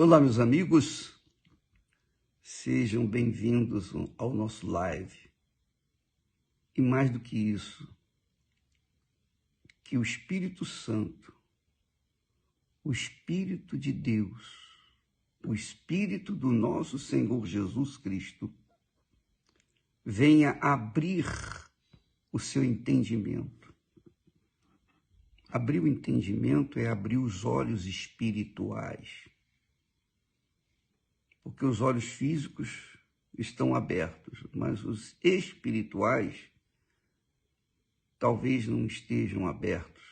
Olá, meus amigos, sejam bem-vindos ao nosso live. E mais do que isso, que o Espírito Santo, o Espírito de Deus, o Espírito do nosso Senhor Jesus Cristo, venha abrir o seu entendimento. Abrir o entendimento é abrir os olhos espirituais. Porque os olhos físicos estão abertos, mas os espirituais talvez não estejam abertos,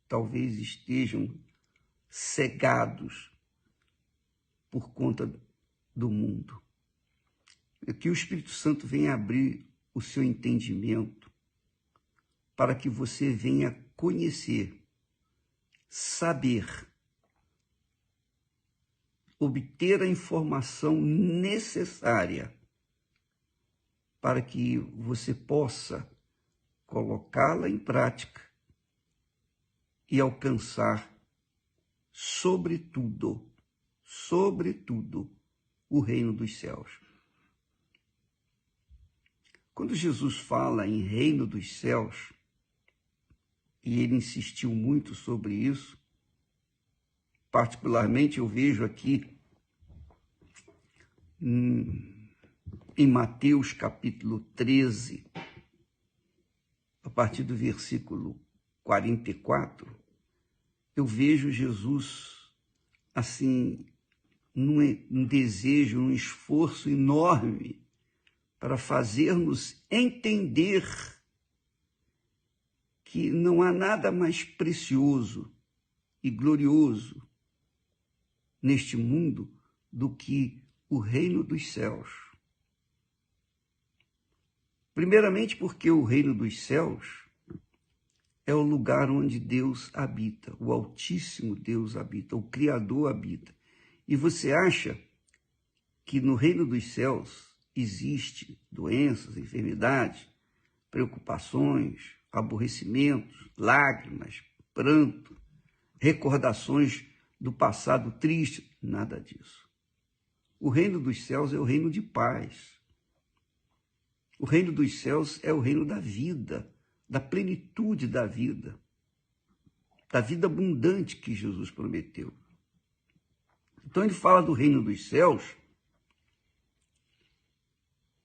talvez estejam cegados por conta do mundo. Que o Espírito Santo venha abrir o seu entendimento para que você venha conhecer, saber, obter a informação necessária para que você possa colocá-la em prática e alcançar, sobretudo, o reino dos céus. Quando Jesus fala em reino dos céus, e ele insistiu muito sobre isso, particularmente eu vejo aqui em Mateus capítulo 13, a partir do versículo 44, eu vejo Jesus assim, num desejo, num esforço enorme para fazer-nos entender que não há nada mais precioso e glorioso neste mundo do que o reino dos céus. Primeiramente porque o reino dos céus é o lugar onde Deus habita, o Altíssimo Deus habita, o Criador habita. E você acha que no reino dos céus existe doenças, enfermidades, preocupações, aborrecimentos, lágrimas, pranto, recordações do passado triste? Nada disso. O reino dos céus é o reino de paz. O reino dos céus é o reino da vida, da plenitude da vida abundante que Jesus prometeu. Então ele fala do reino dos céus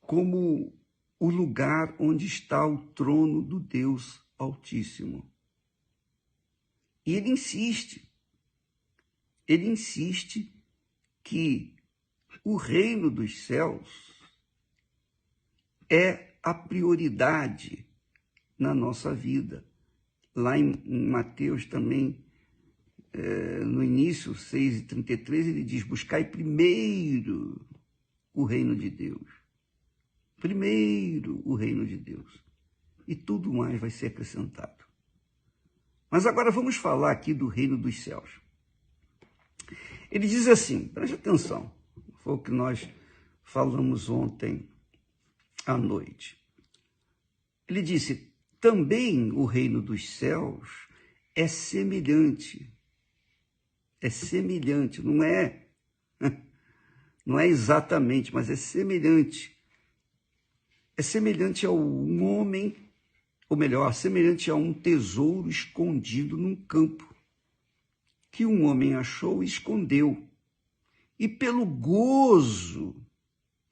como o lugar onde está o trono do Deus Altíssimo. E ele insiste que o reino dos céus é a prioridade na nossa vida. Lá em Mateus também, no início, 6:33, ele diz: buscai primeiro o reino de Deus. Primeiro o reino de Deus. E tudo mais vai ser acrescentado. Mas agora vamos falar aqui do reino dos céus. Ele diz assim, preste atenção, foi o que nós falamos ontem à noite. Ele disse: também o reino dos céus é semelhante, não é exatamente, mas é semelhante. É semelhante a um homem, ou melhor, semelhante a um tesouro escondido num campo, que um homem achou e escondeu. E pelo gozo,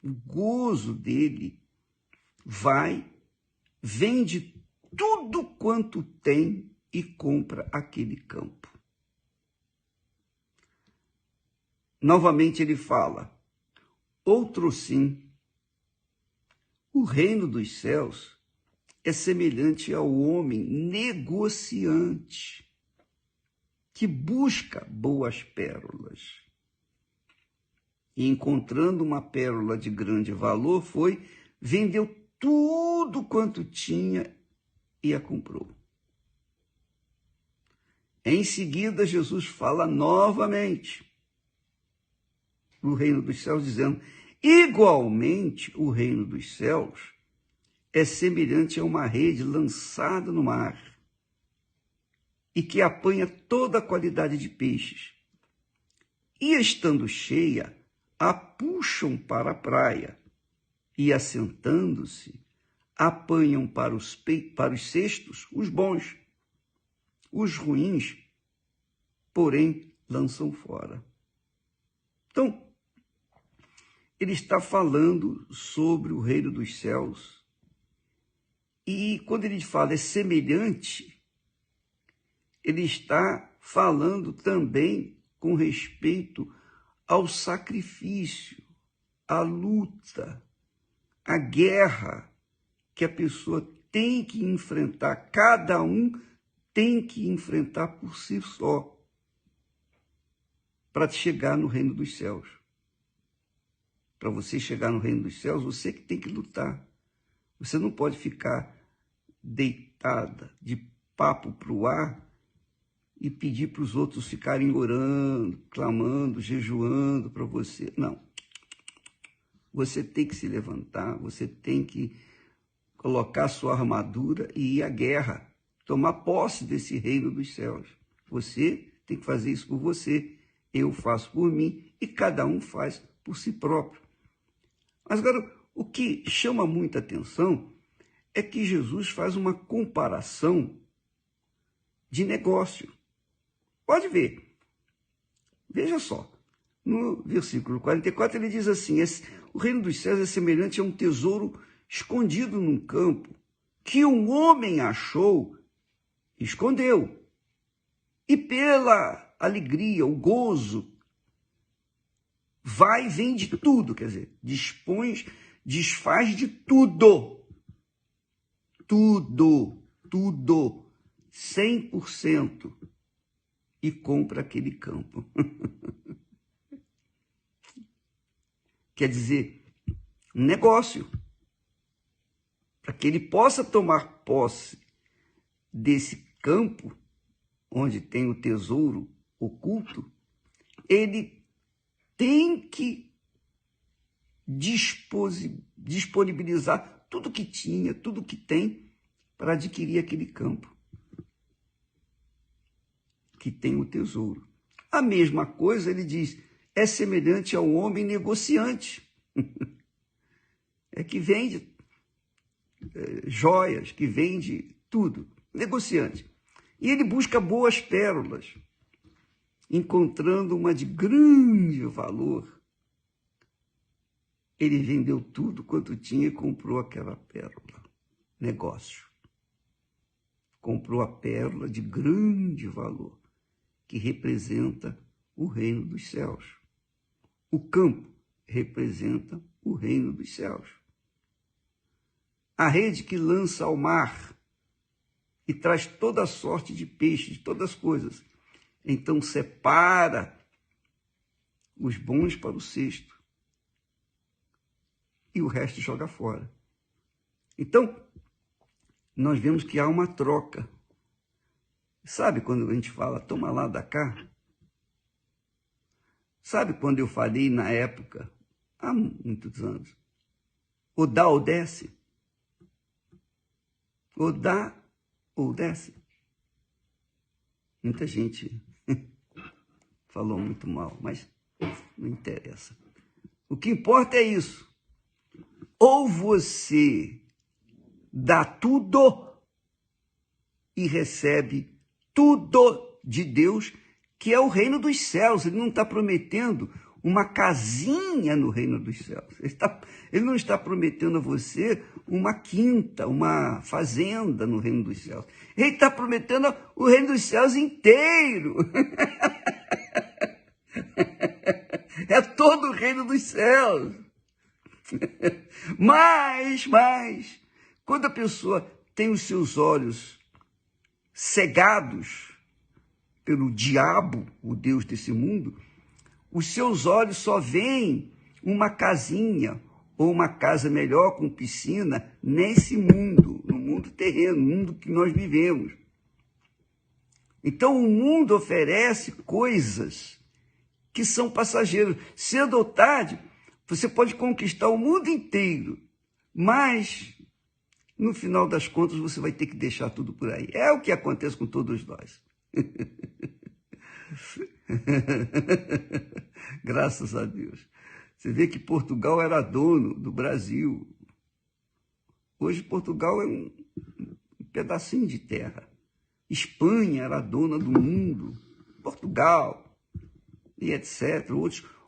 o gozo dele, vende tudo quanto tem e compra aquele campo. Novamente ele fala: outro sim, o reino dos céus é semelhante ao homem negociante que busca boas pérolas. E encontrando uma pérola de grande valor, vendeu tudo quanto tinha e a comprou. Em seguida, Jesus fala novamente no reino dos céus, dizendo: igualmente, o reino dos céus é semelhante a uma rede lançada no mar e que apanha toda a qualidade de peixes. e, estando cheia, a puxam para a praia e, assentando-se, apanham para os cestos os bons. Os ruins, porém, lançam fora. Então, ele está falando sobre o reino dos céus. E quando ele fala é semelhante, ele está falando também com respeito ao sacrifício, à luta, à guerra que a pessoa tem que enfrentar, cada um tem que enfrentar por si só, para chegar no reino dos céus. Para você chegar no reino dos céus, você que tem que lutar. Você não pode ficar deitada de papo para o ar e pedir para os outros ficarem orando, clamando, jejuando para você. Não. Você tem que se levantar, você tem que colocar sua armadura e ir à guerra, tomar posse desse reino dos céus. Você tem que fazer isso por você, eu faço por mim e cada um faz por si próprio. Mas agora, o que chama muita atenção é que Jesus faz uma comparação de negócio. Pode ver. Veja só. No versículo 44 ele diz assim, o reino dos céus é semelhante a um tesouro escondido num campo, que um homem achou, escondeu. E pela alegria, o gozo, vai e vende tudo, quer dizer, desfaz de tudo. Tudo, 100%, e compra aquele campo. Quer dizer, um negócio, para que ele possa tomar posse desse campo, onde tem o tesouro oculto, ele tem que disponibilizar tudo que tinha, tudo que tem, para adquirir aquele campo que tem o tesouro. A mesma coisa, ele diz, é semelhante ao homem negociante, que vende joias, que vende tudo, negociante. E ele busca boas pérolas, encontrando uma de grande valor. Ele vendeu tudo quanto tinha e comprou aquela pérola. Negócio. Comprou a pérola de grande valor, que representa o reino dos céus. O campo representa o reino dos céus. A rede que lança ao mar e traz toda a sorte de peixes, de todas as coisas. Então separa os bons para o cesto e o resto joga fora. Então, nós vemos que há uma troca. Sabe quando a gente fala, toma lá, dá cá? Sabe quando eu falei na época, há muitos anos, ou dá ou desce? Ou dá ou desce? Muita gente falou muito mal, mas não interessa. O que importa é isso. Ou você dá tudo e recebe tudo de Deus, que é o reino dos céus. Ele não está prometendo uma casinha no reino dos céus. Ele não está prometendo a você uma quinta, uma fazenda no reino dos céus. Ele está prometendo o reino dos céus inteiro. É todo o reino dos céus. Mas, quando a pessoa tem os seus olhos cegados pelo diabo, o Deus desse mundo, os seus olhos só veem uma casinha ou uma casa melhor com piscina nesse mundo, no mundo terreno, no mundo que nós vivemos. Então o mundo oferece coisas que são passageiras. Cedo ou tarde, você pode conquistar o mundo inteiro, mas no final das contas você vai ter que deixar tudo por aí. É o que acontece com todos nós. Graças a Deus. Você vê que Portugal era dono do Brasil. Hoje Portugal é um pedacinho de terra. Espanha era dona do mundo. Portugal e etc.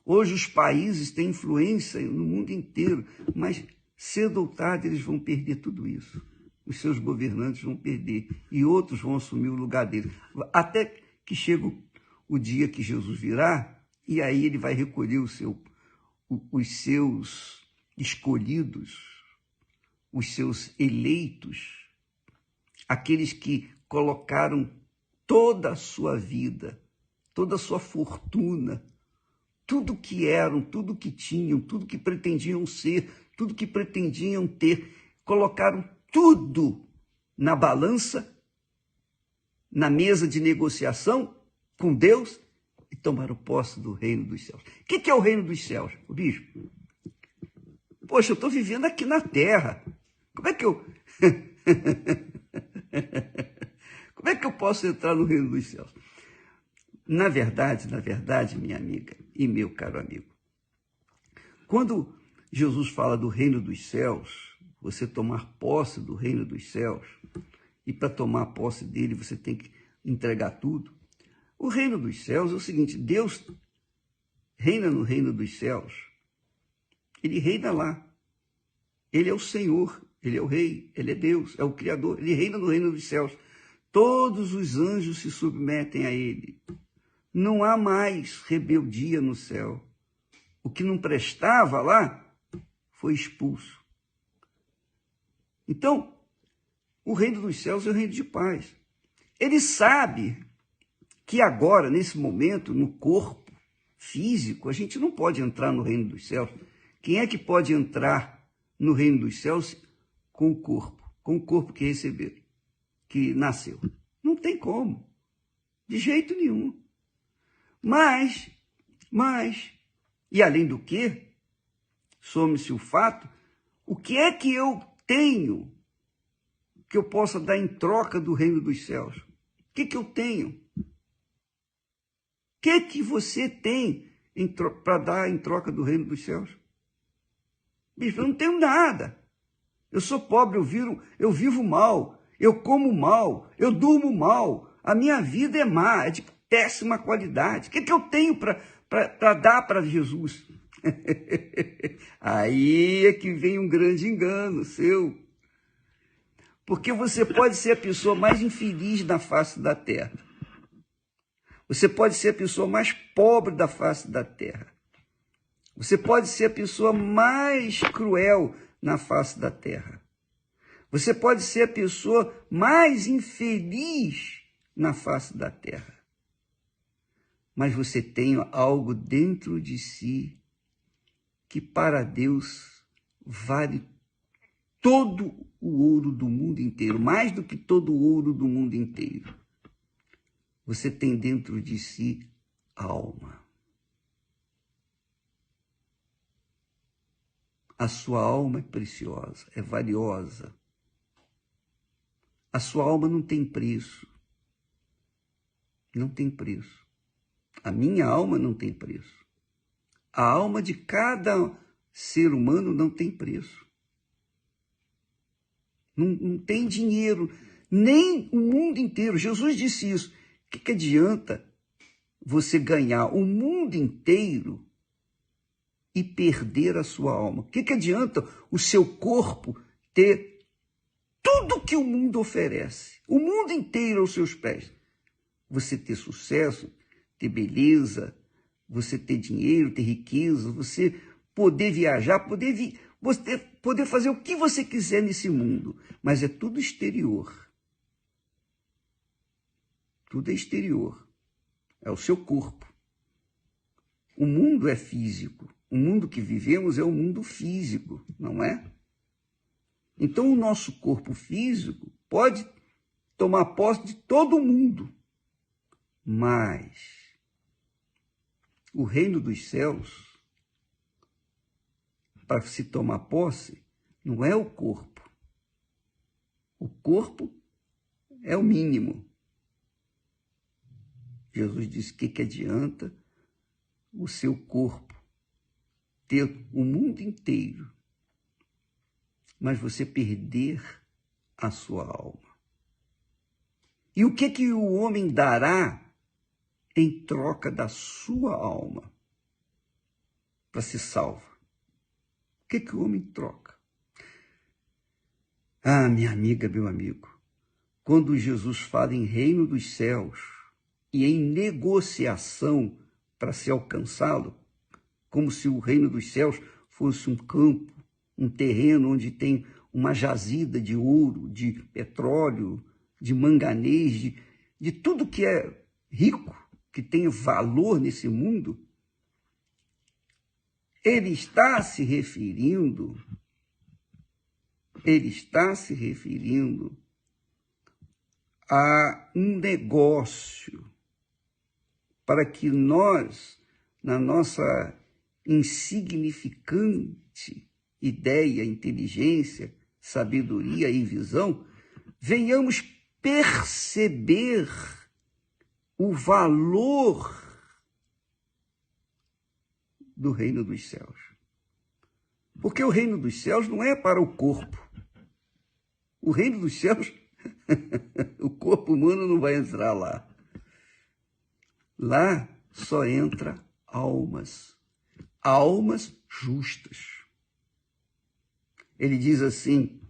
Hoje os países têm influência no mundo inteiro, mas cedo ou tarde eles vão perder tudo isso. Os seus governantes vão perder e outros vão assumir o lugar deles. Até que chega o dia que Jesus virá, e aí ele vai recolher os seus escolhidos, os seus eleitos, aqueles que colocaram toda a sua vida, toda a sua fortuna, tudo que eram, tudo que tinham, tudo que pretendiam ser, tudo que pretendiam ter, colocaram tudo na balança, na mesa de negociação com Deus e tomaram posse do reino dos céus. O que é o reino dos céus, bispo? Poxa, eu estou vivendo aqui na terra. Como é que eu... Como é que eu posso entrar no reino dos céus? Na verdade, minha amiga e meu caro amigo, quando Jesus fala do reino dos céus, você tomar posse do reino dos céus, e para tomar posse dele você tem que entregar tudo. O reino dos céus é o seguinte: Deus reina no reino dos céus, ele reina lá, ele é o Senhor, ele é o Rei, ele é Deus, é o Criador, ele reina no reino dos céus. Todos os anjos se submetem a ele. Não há mais rebeldia no céu. O que não prestava lá foi expulso. Então, o reino dos céus é o reino de paz. Ele sabe que agora, nesse momento, no corpo físico, a gente não pode entrar no reino dos céus. Quem é que pode entrar no reino dos céus com o corpo que receberam, que nasceu? Não tem como, de jeito nenhum. Mas, e além do que, some-se o fato, o que é que eu tenho que eu possa dar em troca do reino dos céus? O que eu tenho? O que você tem para dar em troca do reino dos céus? Bispo, eu não tenho nada. Eu sou pobre, eu vivo mal, eu como mal, eu durmo mal, a minha vida é má, é de péssima qualidade. O que eu tenho para dar para Jesus? Aí é que vem um grande engano seu. Porque você pode ser a pessoa mais infeliz na face da terra. Você pode ser a pessoa mais pobre da face da terra. Você pode ser a pessoa mais cruel na face da terra. Você pode ser a pessoa mais infeliz na face da terra. Mas você tem algo dentro de si que para Deus vale todo o ouro do mundo inteiro, mais do que todo o ouro do mundo inteiro. Você tem dentro de si alma. A sua alma é preciosa, é valiosa. A sua alma não tem preço. Não tem preço. A minha alma não tem preço. A alma de cada ser humano não tem preço. Não tem dinheiro, nem o mundo inteiro. Jesus disse isso. O que adianta você ganhar o mundo inteiro e perder a sua alma? O que adianta o seu corpo ter tudo que o mundo oferece, o mundo inteiro aos seus pés? Você ter sucesso, ter beleza, você ter dinheiro, ter riqueza, você poder viajar, você poder fazer o que você quiser nesse mundo, mas é tudo exterior. Tudo é exterior, é o seu corpo. O mundo é físico, o mundo que vivemos é um mundo físico, não é? Então o nosso corpo físico pode tomar posse de todo mundo, mas o reino dos céus, para se tomar posse, não é o corpo. O corpo é o mínimo. Jesus disse: que adianta o seu corpo, ter o mundo inteiro, mas você perder a sua alma. E o que o homem dará em troca da sua alma para ser salvo? O que o homem troca? Ah, minha amiga, meu amigo, quando Jesus fala em reino dos céus e em negociação para se alcançá-lo, como se o reino dos céus fosse um campo, um terreno onde tem uma jazida de ouro, de petróleo, de manganês, de tudo que é rico, que tem valor nesse mundo, ele está se referindo a um negócio para que nós, na nossa insignificante ideia, inteligência, sabedoria e visão, venhamos perceber o valor do reino dos céus. Porque o reino dos céus não é para o corpo. O reino dos céus, o corpo humano não vai entrar lá. Lá só entra almas justas. Ele diz assim,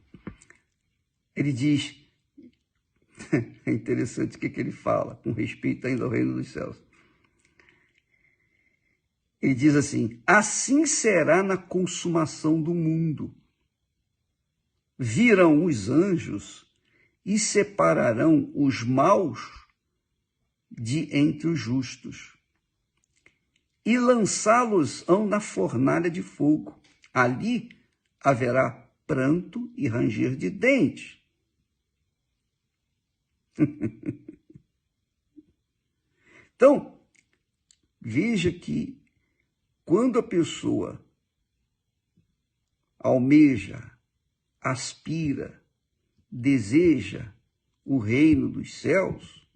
é interessante o que ele fala, com respeito ainda ao reino dos céus. Ele diz assim: assim será na consumação do mundo. Virão os anjos e separarão os maus de entre os justos e lançá-los-ão na fornalha de fogo. Ali haverá pranto e ranger de dentes. Então, veja que quando a pessoa almeja, aspira, deseja o reino dos céus,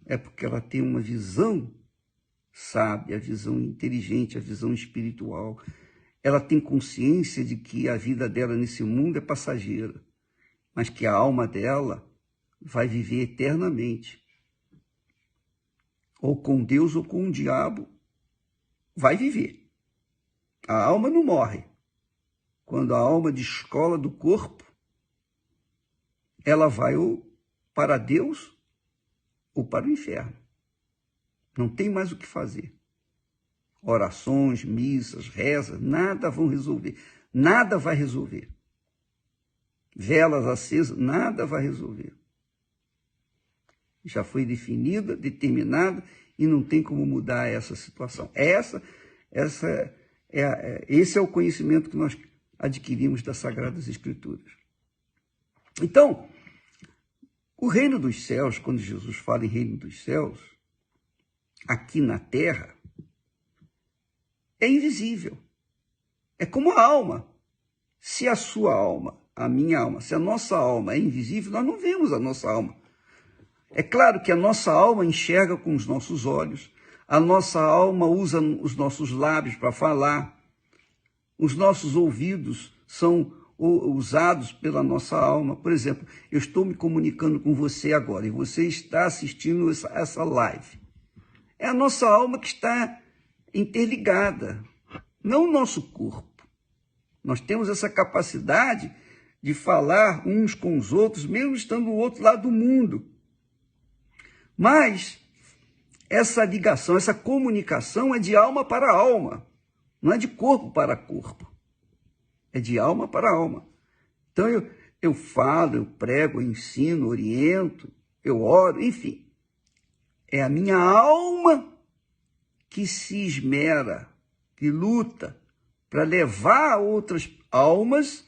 é porque ela tem uma visão sábia, a visão inteligente, a visão espiritual. Ela tem consciência de que a vida dela nesse mundo é passageira, mas que a alma dela vai viver eternamente. Ou com Deus ou com o diabo, vai viver. A alma não morre. Quando a alma descola do corpo, ela vai ou para Deus ou para o inferno. Não tem mais o que fazer. Orações, missas, rezas, nada vão resolver. Nada vai resolver. Velas acesas, nada vai resolver. Já foi definida, determinada, e não tem como mudar essa situação. Esse é o conhecimento que nós adquirimos das Sagradas Escrituras. Então, o reino dos céus, quando Jesus fala em reino dos céus, aqui na terra, é invisível. É como a alma. Se a sua alma, a minha alma, se a nossa alma é invisível, nós não vemos a nossa alma. É claro que a nossa alma enxerga com os nossos olhos, a nossa alma usa os nossos lábios para falar, os nossos ouvidos são usados pela nossa alma. Por exemplo, eu estou me comunicando com você agora e você está assistindo essa live. É a nossa alma que está interligada, não o nosso corpo. Nós temos essa capacidade de falar uns com os outros, mesmo estando do outro lado do mundo. Mas essa ligação, essa comunicação é de alma para alma, não é de corpo para corpo. É de alma para alma. Então eu falo, eu prego, eu ensino, oriento, eu oro, enfim. É a minha alma que se esmera, que luta para levar a outras almas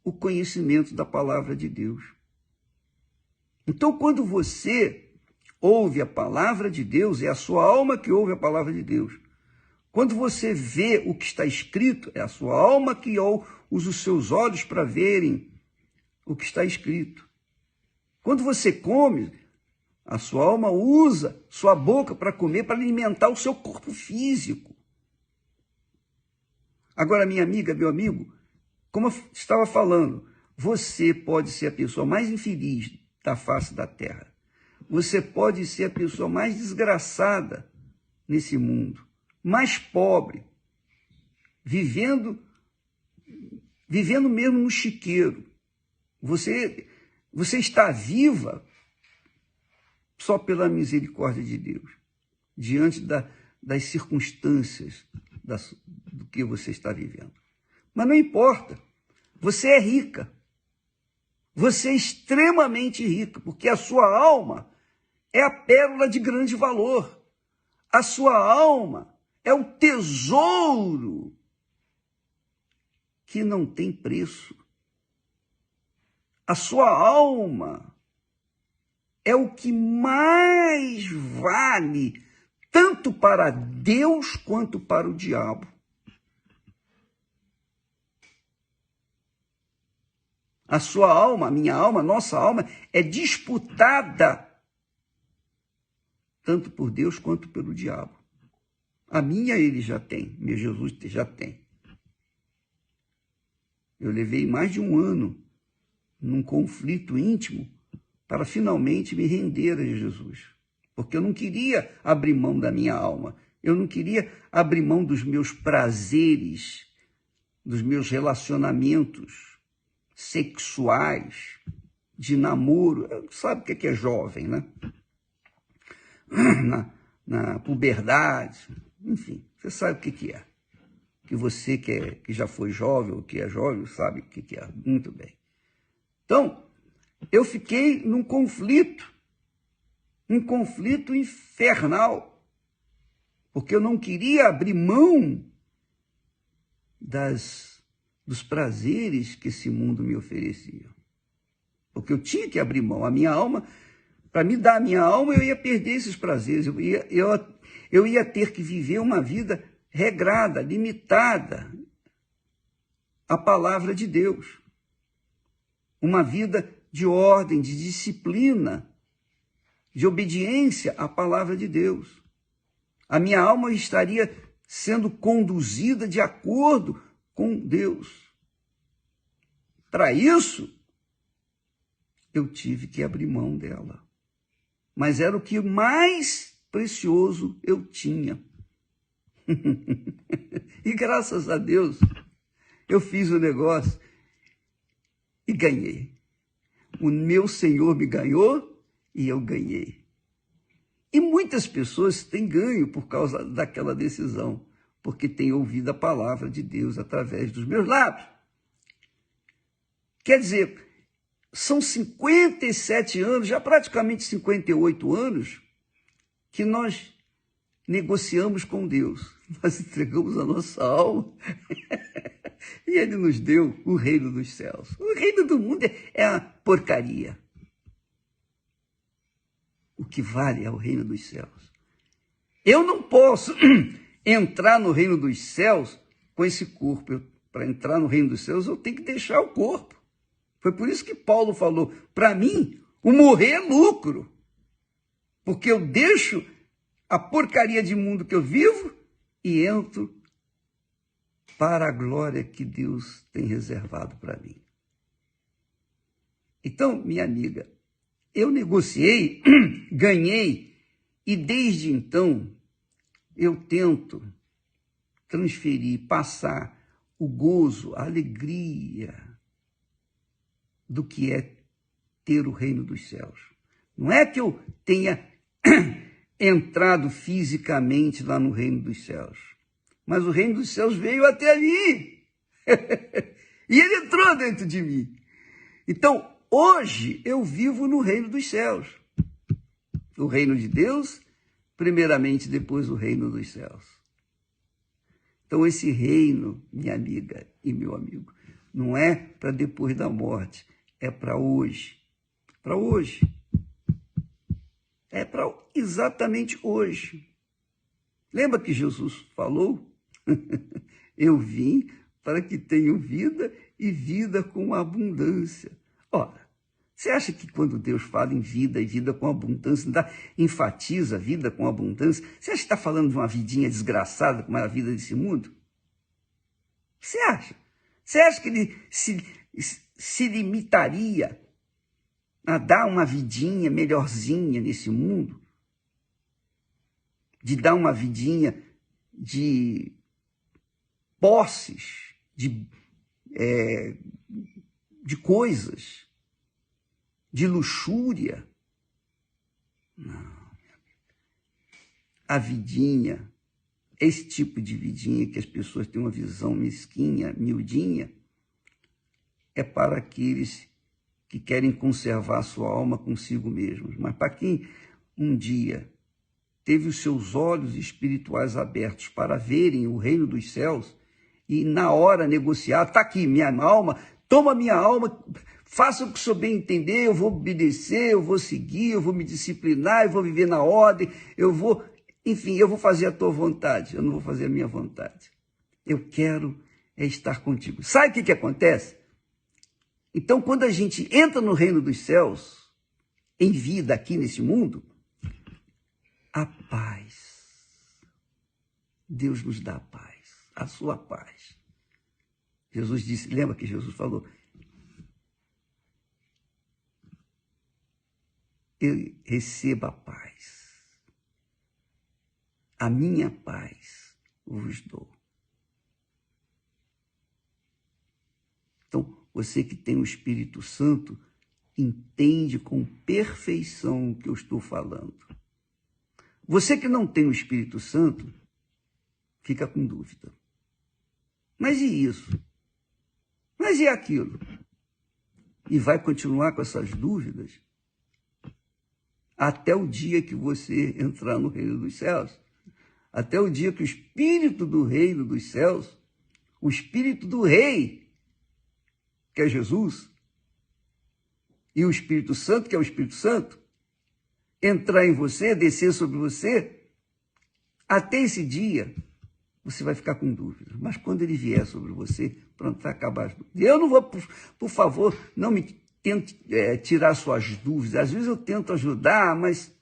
o conhecimento da palavra de Deus. Então, quando você ouve a palavra de Deus, é a sua alma que ouve a palavra de Deus. Quando você vê o que está escrito, é a sua alma que usa os seus olhos para verem o que está escrito. Quando você come, A sua alma usa sua boca para comer, para alimentar o seu corpo físico. Agora, minha amiga, meu amigo, como eu estava falando, você pode ser a pessoa mais infeliz da face da terra. Você pode ser a pessoa mais desgraçada nesse mundo, mais pobre, vivendo mesmo no chiqueiro. Você está viva só pela misericórdia de Deus, diante das circunstâncias do que você está vivendo. Mas não importa, você é rica, você é extremamente rica, porque a sua alma é a pérola de grande valor, a sua alma é o tesouro que não tem preço. A sua alma é o que mais vale, tanto para Deus quanto para o diabo. A sua alma, a minha alma, a nossa alma é disputada tanto por Deus quanto pelo diabo. A minha ele já tem, meu Jesus já tem. Eu levei mais de um ano num conflito íntimo para finalmente me render a Jesus. Porque eu não queria abrir mão da minha alma. Eu não queria abrir mão dos meus prazeres, dos meus relacionamentos sexuais, de namoro. Sabe o que é jovem, né? Na puberdade, enfim, você sabe o que é. Que você que já foi jovem ou que é jovem sabe o que é muito bem. Então, eu fiquei num conflito infernal, porque eu não queria abrir mão dos prazeres que esse mundo me oferecia. Porque eu tinha que abrir mão. A minha alma, para me dar a minha alma, eu ia perder esses prazeres. Eu ia ter que viver uma vida regrada, limitada à palavra de Deus. Uma vida de ordem, de disciplina, de obediência à palavra de Deus. A minha alma estaria sendo conduzida de acordo com Deus. Para isso, eu tive que abrir mão dela. Mas era o que mais precioso eu tinha. E graças a Deus, eu fiz o negócio e ganhei. O meu Senhor me ganhou e eu ganhei. E muitas pessoas têm ganho por causa daquela decisão, porque têm ouvido a palavra de Deus através dos meus lábios. Quer dizer, são 57 anos, já praticamente 58 anos, que nós negociamos com Deus. Nós entregamos a nossa alma e Ele nos deu o reino dos céus. O reino do mundo é a porcaria. O que vale é o reino dos céus. Eu não posso entrar no reino dos céus com esse corpo. Para entrar no reino dos céus, eu tenho que deixar o corpo. Foi por isso que Paulo falou, para mim, o morrer é lucro. Porque eu deixo a porcaria de mundo que eu vivo e entro para a glória que Deus tem reservado para mim. Então, minha amiga, eu negociei, ganhei, e desde então eu tento transferir, passar o gozo, a alegria do que é ter o reino dos céus. Não é que eu tenha entrado fisicamente lá no reino dos céus, mas o reino dos céus veio até ali. E ele entrou dentro de mim. Então, hoje eu vivo no reino dos céus. O reino de Deus, primeiramente, depois o reino dos céus. Então, esse reino, minha amiga e meu amigo, não é para depois da morte, é para hoje. Para hoje. É para exatamente hoje. Lembra que Jesus falou? Eu vim para que tenham vida e vida com abundância. Ora, Você acha que quando Deus fala em vida e vida com abundância, enfatiza a vida com abundância, você acha que está falando de uma vidinha desgraçada como é a vida desse mundo? Você acha? Você acha que ele se limitaria a dar uma vidinha melhorzinha nesse mundo? De dar uma vidinha de posses, de coisas, de luxúria? Não. A vidinha, esse tipo de vidinha que as pessoas têm uma visão mesquinha, miudinha, é para aqueles que querem conservar a sua alma consigo mesmos. Mas para quem um dia teve os seus olhos espirituais abertos para verem o reino dos céus e na hora negociar, está aqui minha alma, toma minha alma, faça o que o senhor bem entender, eu vou obedecer, eu vou seguir, eu vou me disciplinar, eu vou viver na ordem, eu vou fazer a tua vontade, eu não vou fazer a minha vontade. Eu quero estar contigo. Sabe o que acontece? Então, quando a gente entra no reino dos céus, em vida aqui nesse mundo, a paz. Deus nos dá a paz, a sua paz. Jesus disse, lembra que Jesus falou? Eu receba a paz. A minha paz vos dou. Então, você que tem o Espírito Santo, entende com perfeição o que eu estou falando. Você que não tem o Espírito Santo, fica com dúvida. Mas e isso? Mas e aquilo? E vai continuar com essas dúvidas até o dia que você entrar no reino dos céus. Até o dia que o Espírito do reino dos céus, o Espírito do Rei, que é Jesus, e o Espírito Santo, que é o Espírito Santo, entrar em você, descer sobre você, até esse dia, você vai ficar com dúvida. Mas quando ele vier sobre você, pronto, vai acabar as dúvidas. Eu não vou, por favor, não me tente tirar suas dúvidas. Às vezes eu tento ajudar, mas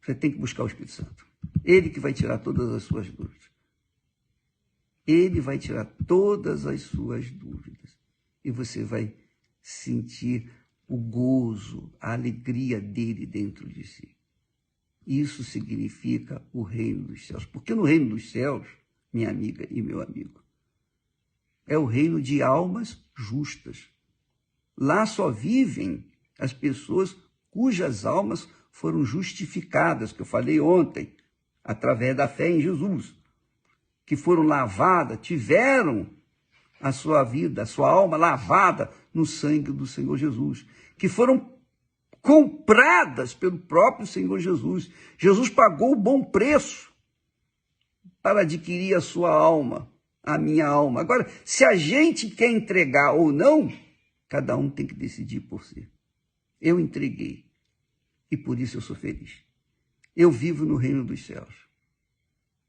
você tem que buscar o Espírito Santo. Ele que vai tirar todas as suas dúvidas. Ele vai tirar todas as suas dúvidas. E você vai sentir o gozo, a alegria dele dentro de si. Isso significa o reino dos céus. Porque no reino dos céus, minha amiga e meu amigo, é o reino de almas justas. Lá só vivem as pessoas cujas almas foram justificadas, que eu falei ontem, através da fé em Jesus, que foram lavadas, tiveram a sua vida, a sua alma lavada no sangue do Senhor Jesus, que foram compradas pelo próprio Senhor Jesus. Jesus pagou o bom preço para adquirir a sua alma, a minha alma. Agora, se a gente quer entregar ou não, cada um tem que decidir por si. Eu entreguei e por isso eu sou feliz. Eu vivo no reino dos céus.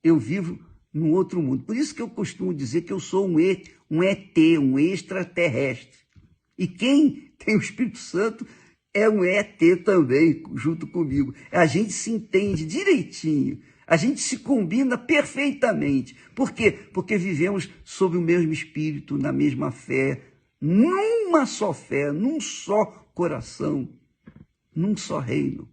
Eu vivo num outro mundo. Por isso que eu costumo dizer que eu sou um ET, um extraterrestre. E quem tem o Espírito Santo é um ET também, junto comigo. A gente se entende direitinho. A gente se combina perfeitamente. Por quê? Porque vivemos sob o mesmo Espírito, na mesma fé, numa só fé, num só coração, num só reino.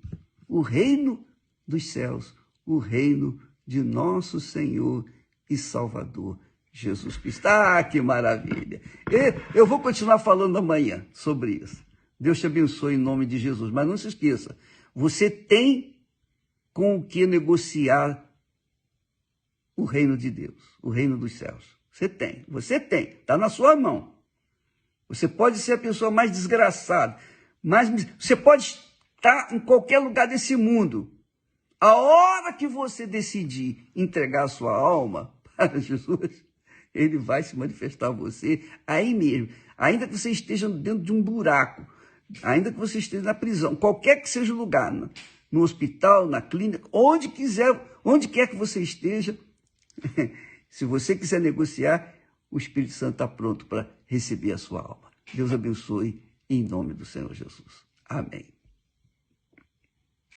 O reino dos céus, o reino de nosso Senhor e Salvador, Jesus Cristo. Ah, que maravilha! Eu vou continuar falando amanhã sobre isso. Deus te abençoe em nome de Jesus. Mas não se esqueça, você tem com o que negociar o reino de Deus, o reino dos céus. Você tem, está na sua mão. Você pode ser a pessoa mais desgraçada, mas você pode estar em qualquer lugar desse mundo. A hora que você decidir entregar a sua alma para Jesus, ele vai se manifestar a você aí mesmo. Ainda que você esteja dentro de um buraco, ainda que você esteja na prisão, qualquer que seja o lugar, no hospital, na clínica, onde quer que você esteja, se você quiser negociar, o Espírito Santo está pronto para receber a sua alma. Deus abençoe em nome do Senhor Jesus. Amém.